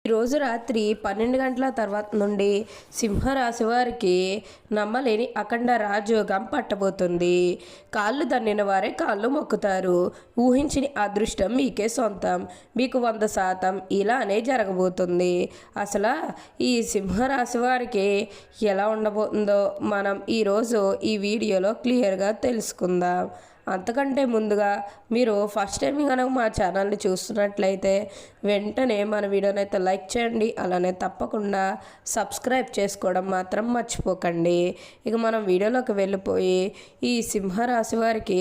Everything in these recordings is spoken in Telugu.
ఈరోజు రాత్రి 12 గంటల తర్వాత నుండి సింహరాశి వారికి నమ్మలేని అఖండ రాజయోగం పట్టబోతుంది. కాళ్ళు దన్నిన వారే కాళ్ళు మొక్కుతారు. ఊహించిన అదృష్టం మీకే సొంతం. మీకు 100% ఇలానే జరగబోతుంది. అసలు ఈ సింహరాశి వారికి ఎలా ఉండబోతుందో మనం ఈరోజు ఈ వీడియోలో క్లియర్గా తెలుసుకుందాం. అంతకంటే ముందుగా మీరు ఫస్ట్ టైం కనుక మా ఛానల్ని చూస్తున్నట్లయితే వెంటనే మన వీడియోని అయితే లైక్ చేయండి. అలానే తప్పకుండా సబ్స్క్రైబ్ చేసుకోవడం మాత్రం మర్చిపోకండి. ఇక మనం వీడియోలోకి వెళ్ళిపోయి ఈ సింహరాశి వారికి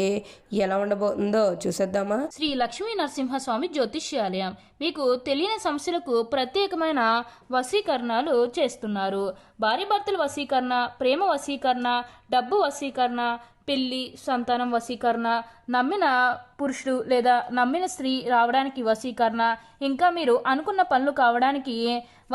ఎలా ఉండబోతుందో చూసేద్దామా. శ్రీ లక్ష్మీ నరసింహస్వామి జ్యోతిష్యాలయం మీకు తెలియని సమస్యలకు ప్రత్యేకమైన వశీకరణాలు చేస్తున్నారు. భార్య భర్తల వశీకరణ, ప్రేమ వశీకరణ, డబ్బు వశీకరణ, పెళ్లి, సంతానం వశీకరణ, నమ్మిన పురుషుడు లేదా నమ్మిన స్త్రీ రావడానికి వశీకరణ, ఇంకా మీరు అనుకున్న పనులు కావడానికి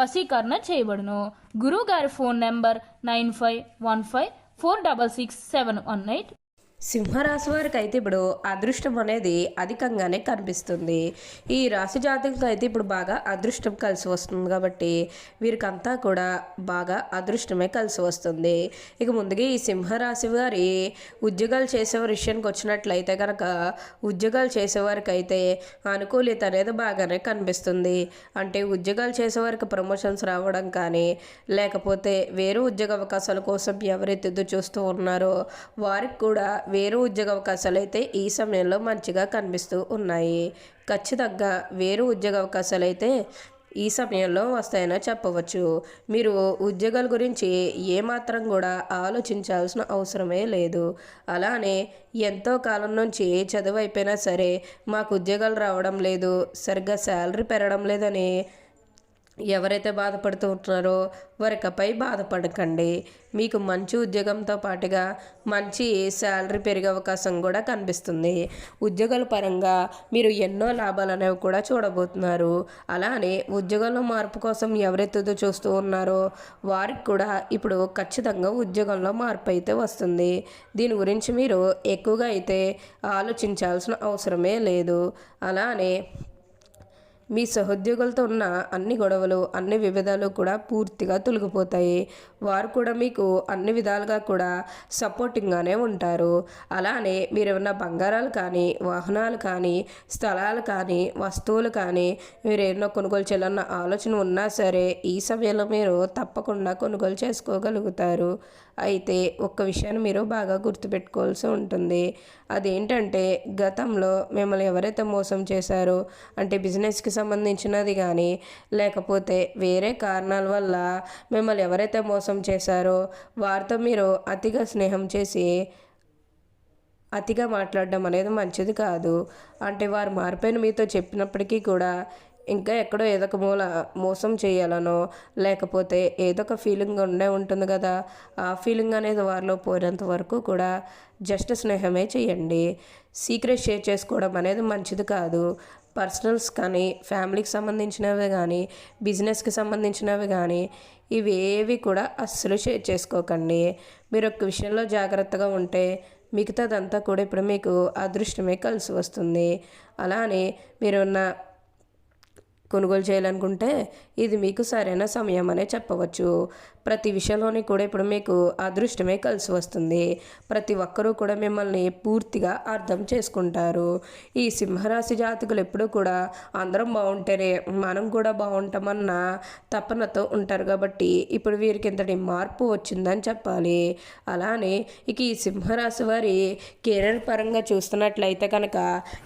వశీకరణ చేయబడును. గురువు గారి ఫోన్ నెంబర్ 9515466718. సింహరాశి వారికి అయితే ఇప్పుడు అదృష్టం అనేది అధికంగానే కనిపిస్తుంది. ఈ రాశి జాతకులకు అయితే ఇప్పుడు బాగా అదృష్టం కలిసి వస్తుంది కాబట్టి వీరికంతా కూడా బాగా అదృష్టమే కలిసి వస్తుంది. ఇక ముందుగా ఈ సింహరాశి వారి ఉద్యోగాలు చేసేవారి విషయానికి వచ్చినట్లయితే కనుక ఉద్యోగాలు చేసేవారికి అయితే అనుకూలిత అనేది బాగానే కనిపిస్తుంది. అంటే ఉద్యోగాలు చేసేవారికి ప్రమోషన్స్ రావడం కానీ, లేకపోతే వేరే ఉద్యోగ అవకాశాల కోసం ఎవరైతే ఎదురు చూస్తూ ఉన్నారో వారికి కూడా వేరే ఉద్యోగ అవకాశాలు అయితే ఈ సమయంలో మంచిగా కనిపిస్తూ ఉన్నాయి. ఖచ్చితంగా వేరే ఉద్యోగ అవకాశాలు అయితే ఈ సమయంలో వస్తాయని చెప్పవచ్చు. మీరు ఉద్యోగాల గురించి ఏమాత్రం కూడా ఆలోచించాల్సిన అవసరమే లేదు. అలానే ఎంతో కాలం నుంచి చదువు అయిపోయినా సరే మాకు ఉద్యోగాలు రావడం లేదు, సరిగ్గా శాలరీ పెరగడం లేదని ఎవరైతే బాధపడుతూ ఉంటున్నారో వారికపై బాధపడకండి. మీకు మంచి ఉద్యోగంతో పాటుగా మంచి శాలరీ పెరిగే అవకాశం కూడా కనిపిస్తుంది. ఉద్యోగాల పరంగా మీరు ఎన్నో లాభాలు అనేవి కూడా చూడబోతున్నారు. అలానే ఉద్యోగంలో మార్పు కోసం ఎవరైతే చూస్తూ ఉన్నారో వారికి కూడా ఇప్పుడు ఖచ్చితంగా ఉద్యోగంలో మార్పు అయితే వస్తుంది. దీని గురించి మీరు ఎక్కువగా అయితే ఆలోచించాల్సిన అవసరమే లేదు. అలానే మీ సహోద్యోగులతో ఉన్న అన్ని గొడవలు, అన్ని విభేదాలు కూడా పూర్తిగా తొలగిపోతాయి. వారు కూడా మీకు అన్ని విధాలుగా కూడా సపోర్టింగ్గానే ఉంటారు. అలానే మీరు ఏమన్నా బంగారాలు కానీ, వాహనాలు కానీ, స్థలాలు కానీ, వస్తువులు కానీ మీరు ఎన్నో కొనుగోలు చేయాలన్న ఆలోచన ఉన్నా సరే ఈ సమయంలో మీరు తప్పకుండా కొనుగోలు చేసుకోగలుగుతారు. అయితే ఒక్క విషయాన్ని మీరు బాగా గుర్తుపెట్టుకోవాల్సి ఉంటుంది. అదేంటంటే గతంలో మిమ్మల్ని ఎవరైతే మోసం చేశారో, అంటే బిజినెస్కి సంబంధించినది కానీ, లేకపోతే వేరే కారణాల వల్ల మిమ్మల్ని ఎవరైతే మోసం చేశారో వారితో మీరు అతిగా స్నేహం చేసి అతిగా మాట్లాడడం అనేది మంచిది కాదు. అంటే వారు మారిపోయిన మీతో చెప్పినప్పటికీ కూడా ఇంకా ఎక్కడో ఏదో ఒక మూల మోసం చేయాలనో, లేకపోతే ఏదో ఒక ఫీలింగ్ ఉండే ఉంటుంది కదా, ఆ ఫీలింగ్ అనేది వారిలో పోయినంత వరకు కూడా జస్ట్ స్నేహమే చేయండి. సీక్రెట్ షేర్ చేసుకోవడం అనేది మంచిది కాదు. పర్సనల్స్ కానీ, ఫ్యామిలీకి సంబంధించినవి కానీ, బిజినెస్కి సంబంధించినవి కానీ ఇవి ఏవి కూడా అస్సలు షేర్ చేసుకోకండి. మీరు ఒక్క విషయంలో జాగ్రత్తగా ఉంటే మిగతాదంతా కూడా ఇప్పుడు మీకు అదృష్టమే కలిసి వస్తుంది. అలానే మీరున్న కొనుగోలు చేయాలనుకుంటే ఇది మీకు సరైన సమయం అనే చెప్పవచ్చు. ప్రతి విషయంలోని కూడా ఇప్పుడు మీకు అదృష్టమే కలిసి వస్తుంది. ప్రతి ఒక్కరూ కూడా మిమ్మల్ని పూర్తిగా అర్థం చేసుకుంటారు. ఈ సింహరాశి జాతకులు ఎప్పుడూ కూడా అందరం బాగుంటేనే మనం కూడా బాగుంటామన్న తపనతో ఉంటారు కాబట్టి ఇప్పుడు వీరికి ఇంతటి మార్పు వచ్చిందని చెప్పాలి. అలానే ఇక ఈ సింహరాశి వారి కెరీర్ పరంగా చూస్తున్నట్లయితే కనుక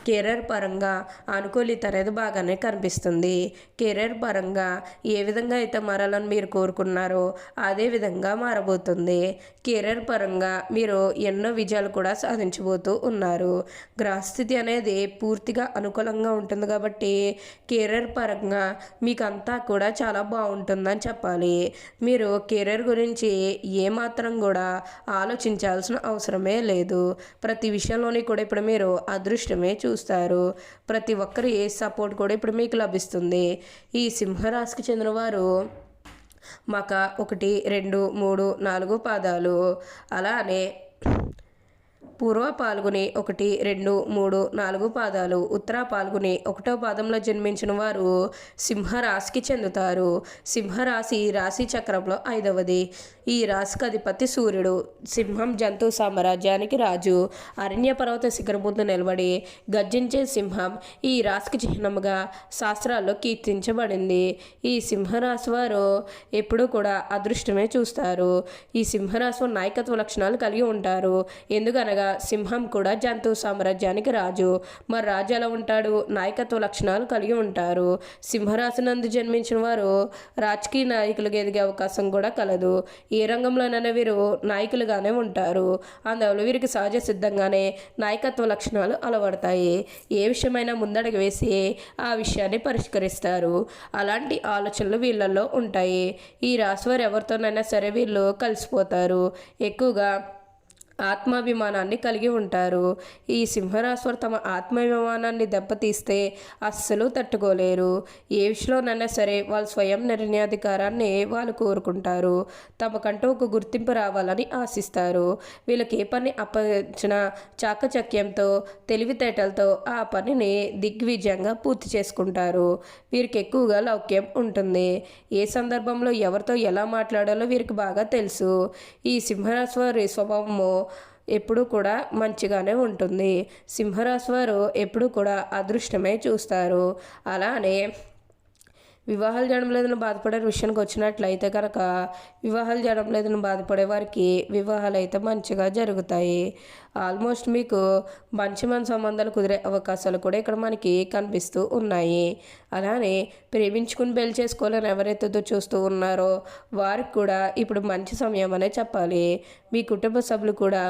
కెరీర్ పరంగా అనుకూలిత అనేది బాగానే కనిపిస్తుంది. కెరీర్ పరంగా ఏ విధంగా అయితే మారాలని మీరు కోరుకున్నారో అదే విధంగా మారబోతుంది. కెరీర్ పరంగా మీరు ఎన్నో విజయాలు కూడా సాధించబోతూ ఉన్నారు. గ్రహస్థితి అనేది పూర్తిగా అనుకూలంగా ఉంటుంది కాబట్టి కెరీర్ పరంగా మీకంతా కూడా చాలా బాగుంటుందని చెప్పాలి. మీరు కెరీర్ గురించి ఏమాత్రం కూడా ఆలోచించాల్సిన అవసరమే లేదు. ప్రతి విషయంలోని కూడా ఇప్పుడు మీరు అదృష్టమే చూస్తారు. ప్రతి ఒక్కరి సపోర్ట్ కూడా ఇప్పుడు మీకు లభిస్తుంది. ఈ సింహరాశికి చెందినవారు మక 1, 2, 3, 4 పాదాలు, అలానే పూర్వ పాల్గొని 1, 2, 3, 4 పాదాలు, ఉత్తర పాల్గొని 1వ పాదంలో జన్మించిన వారు సింహరాశికి చెందుతారు. సింహరాశి రాశి చక్రంలో 5వది. ఈ రాశికి అధిపతి సూర్యుడు. సింహం జంతు సామ్రాజ్యానికి రాజు. అరణ్య పర్వత శిఖరం ముందు నిలబడి గర్జించే సింహం ఈ రాశికి చిహ్నముగా శాస్త్రాల్లో కీర్తించబడింది. ఈ సింహరాశి వారు ఎప్పుడూ కూడా అదృష్టమే చూస్తారు. ఈ సింహరాశి నాయకత్వ లక్షణాలు కలిగి ఉంటారు. ఎందుకనగా సింహం కూడా జంతు సామ్రాజ్యానికి రాజు. మరి రాజు ఎలా ఉంటాడు? నాయకత్వ లక్షణాలు కలిగి ఉంటారు. సింహరాశి నందు జన్మించిన వారు రాజకీయ నాయకులుగా ఎదిగే అవకాశం కూడా కలదు. ఏ రంగంలోనైనా వీరు నాయకులుగానే ఉంటారు. అందువల్ల వీరికి సహజ సిద్ధంగానే నాయకత్వ లక్షణాలు అలవడతాయి. ఏ విషయమైనా ముందడుగు వేసి ఆ విషయాన్ని పరిష్కరిస్తారు. అలాంటి ఆలోచనలు వీళ్ళల్లో ఉంటాయి. ఈ రాశి వారు ఎవరితోనైనా సరే వీళ్ళు కలిసిపోతారు. ఎక్కువగా ఆత్మాభిమానాన్ని కలిగి ఉంటారు. ఈ సింహరాశివారు తమ ఆత్మాభిమానాన్ని దెబ్బతీస్తే అస్సలు తట్టుకోలేరు. ఏ విషయంలోనైనా సరే వాళ్ళు స్వయం నిర్ణయాధికారాన్ని వాళ్ళు కోరుకుంటారు. తమకంటూ ఒక గుర్తింపు రావాలని ఆశిస్తారు. వీళ్ళకి ఏ పని అప్పగించినా చాకచక్యంతో తెలివితేటలతో ఆ పనిని దిగ్విజయంగా పూర్తి చేసుకుంటారు. వీరికి ఎక్కువగా లౌక్యం ఉంటుంది. ఏ సందర్భంలో ఎవరితో ఎలా మాట్లాడాలో వీరికి బాగా తెలుసు. ఈ సింహరాశి వారి స్వభావము ఎప్పుడూ కూడా మంచిగానే ఉంటుంది. సింహరాశి వారు ఎప్పుడూ కూడా అదృష్టమే చూస్తారు. అలానే వివాహాలు జరగడం లేదని బాధపడే విషయానికి వచ్చినట్లయితే కనుక వివాహాలు జరగడం లేదని బాధపడే వారికి వివాహాలు అయితే మంచిగా జరుగుతాయి. ఆల్మోస్ట్ మీకు మంచి సంబంధాలు కుదిరే అవకాశాలు కూడా ఇక్కడ మనకి కనిపిస్తూ ఉన్నాయి. అలానే ప్రేమించుకుని పెళ్లి చేసుకోవాలని ఎవరైతే చూస్తూ ఉన్నారో వారికి కూడా ఇప్పుడు మంచి సమయం అనే చెప్పాలి. మీ కుటుంబ సభ్యులు కూడా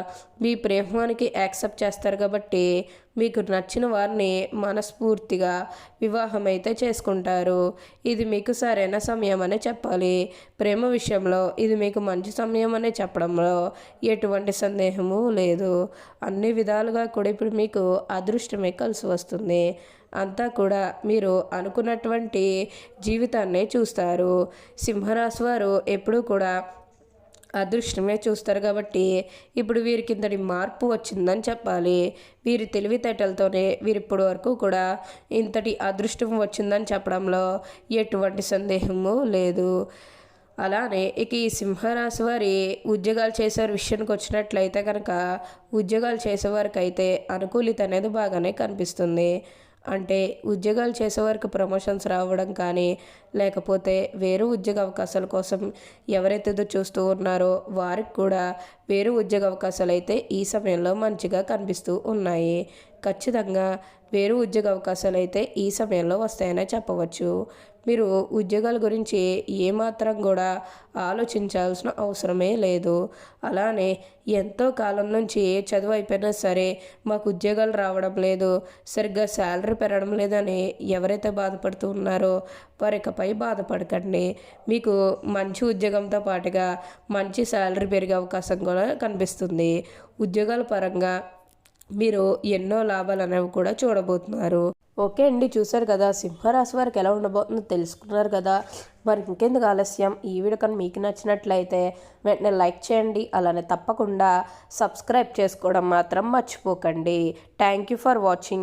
మీ ప్రేమానికి యాక్సెప్ట్ చేస్తారు కాబట్టి మీకు నచ్చిన వారిని మనస్ఫూర్తిగా వివాహం అయితే చేసుకుంటారు. ఇది మీకు సరైన సమయం అనే చెప్పాలి. ప్రేమ విషయంలో ఇది మీకు మంచి సమయం అనే చెప్పడంలో ఎటువంటి సందేహము లేదు. అన్ని విధాలుగా కూడా ఇప్పుడు మీకు అదృష్టమే కలిసి వస్తుంది. అంతా కూడా మీరు అనుకున్నటువంటి జీవితాన్నే చూస్తారు. సింహరాశి వారు ఎప్పుడూ కూడా అదృష్టమే చూస్తారు కాబట్టి ఇప్పుడు వీరికి ఇంతటి మార్పు వచ్చిందని చెప్పాలి. వీరి తెలివితేటలతోనే వీరు ఇప్పటి వరకు కూడా ఇంతటి అదృష్టం వచ్చిందని చెప్పడంలో ఎటువంటి సందేహము లేదు. అలానే ఇక ఈ సింహరాశి వారి ఉద్యోగాలు చేసే విషయానికి వచ్చినట్లయితే కనుక ఉద్యోగాలు చేసేవారికి అయితే అనుకూలిత అనేది బాగానే కనిపిస్తుంది. అంటే ఉద్యోగాలు చేసేవారికి ప్రమోషన్స్ రావడం కానీ లేకపోతే వేరే ఉద్యోగ అవకాశాల కోసం ఎవరైతే చూస్తూ ఉన్నారో వారికి కూడా వేరే ఉద్యోగ అవకాశాలు అయితే ఈ సమయంలో మంచిగా కనిపిస్తూ ఉన్నాయి. ఖచ్చితంగా వేరే ఉద్యోగ అవకాశాలు అయితే ఈ సమయంలో వస్తాయనే చెప్పవచ్చు. మీరు ఉద్యోగాల గురించి ఏమాత్రం కూడా ఆలోచించాల్సిన అవసరమే లేదు. అలానే ఎంతో కాలం నుంచి చదువు అయిపోయినా సరే మాకు ఉద్యోగాలు రావడం లేదు, సరిగ్గా శాలరీ పెరగడం లేదని ఎవరైతే బాధపడుతూ ఉన్నారో వారికపై బాధపడకండి. మీకు మంచి ఉద్యోగంతో పాటుగా మంచి శాలరీ పెరిగే అవకాశం కూడా కనిపిస్తుంది. ఉద్యోగాల పరంగా మీరు ఎన్నో లాభాలు అనేవి కూడా చూడబోతున్నారు. ఓకే అండి, చూసారు కదా సింహరాశి వారికి ఎలా ఉండబోతుందో తెలుసుకున్నారు కదా. మరి ఇంకెందుకు ఆలస్యం, ఈ వీడియో కానీ మీకు నచ్చినట్లయితే వెంటనే లైక్ చేయండి. అలానే తప్పకుండా సబ్స్క్రైబ్ చేసుకోవడం మాత్రం మర్చిపోకండి. Thank you for watching.